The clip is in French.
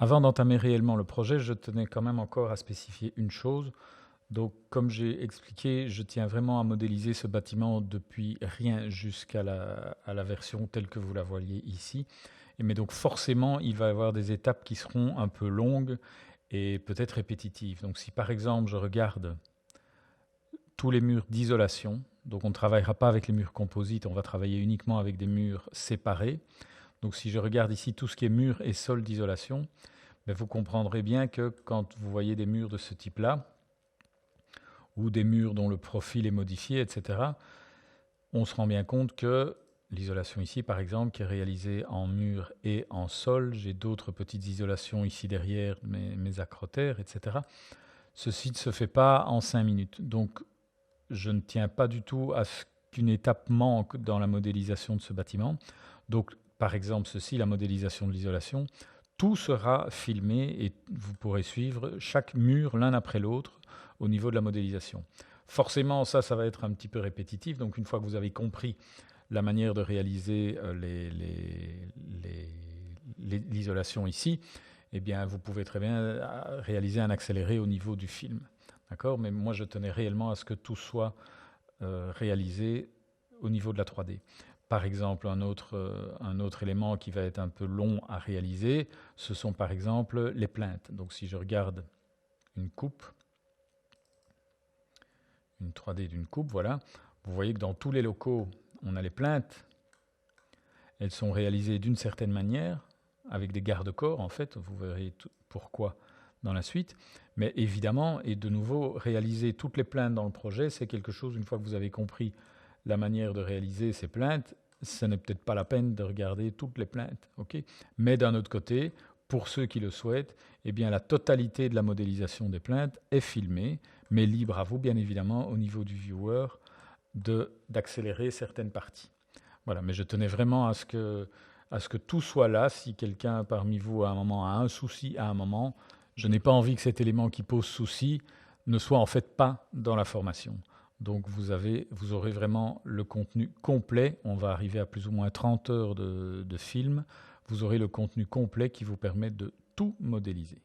Avant d'entamer réellement le projet, je tenais quand même encore à spécifier une chose. Donc, comme j'ai expliqué, je tiens vraiment à modéliser ce bâtiment depuis rien jusqu'à la version telle que vous la voyez ici. Mais donc forcément, il va y avoir des étapes qui seront un peu longues et peut-être répétitives. Donc si par exemple je regarde tous les murs d'isolation, donc on ne travaillera pas avec les murs composites, on va travailler uniquement avec des murs séparés. Donc si je regarde ici tout ce qui est murs et sol d'isolation, ben vous comprendrez bien que quand vous voyez des murs de ce type-là, ou des murs dont le profil est modifié, etc., on se rend bien compte que l'isolation ici, par exemple, qui est réalisée en mur et en sol, j'ai d'autres petites isolations ici derrière, mes acrotères, etc. Ceci ne se fait pas en 5 minutes. Donc, je ne tiens pas du tout à ce qu'une étape manque dans la modélisation de ce bâtiment. Donc, par exemple, ceci, la modélisation de l'isolation, tout sera filmé et vous pourrez suivre chaque mur l'un après l'autre au niveau de la modélisation. Forcément, ça va être un petit peu répétitif. Donc, une fois que vous avez compris la manière de réaliser l'isolation ici, eh bien, vous pouvez très bien réaliser un accéléré au niveau du film. D'accord? Mais moi, je tenais réellement à ce que tout soit réalisé au niveau de la 3D. Par exemple, un autre élément qui va être un peu long à réaliser, ce sont par exemple les plinthes. Donc si je regarde une coupe, une 3D d'une coupe, voilà, vous voyez que dans tous les locaux, on a les plinthes. Elles sont réalisées d'une certaine manière, avec des garde-corps en fait, vous verrez pourquoi dans la suite. Mais évidemment, et de nouveau, réaliser toutes les plaintes dans le projet, c'est quelque chose, une fois que vous avez compris la manière de réaliser ces plaintes, ce n'est peut-être pas la peine de regarder toutes les plaintes. Okay, mais d'un autre côté, pour ceux qui le souhaitent, eh bien, la totalité de la modélisation des plaintes est filmée, mais libre à vous, bien évidemment, au niveau du viewer, d'accélérer certaines parties. Voilà, mais je tenais vraiment à ce que tout soit là. Si quelqu'un parmi vous à un moment a un souci à un moment, je n'ai pas envie que cet élément qui pose souci ne soit en fait pas dans la formation. Donc vous aurez vraiment le contenu complet. On va arriver à plus ou moins 30 heures de film. Vous aurez le contenu complet qui vous permet de tout modéliser.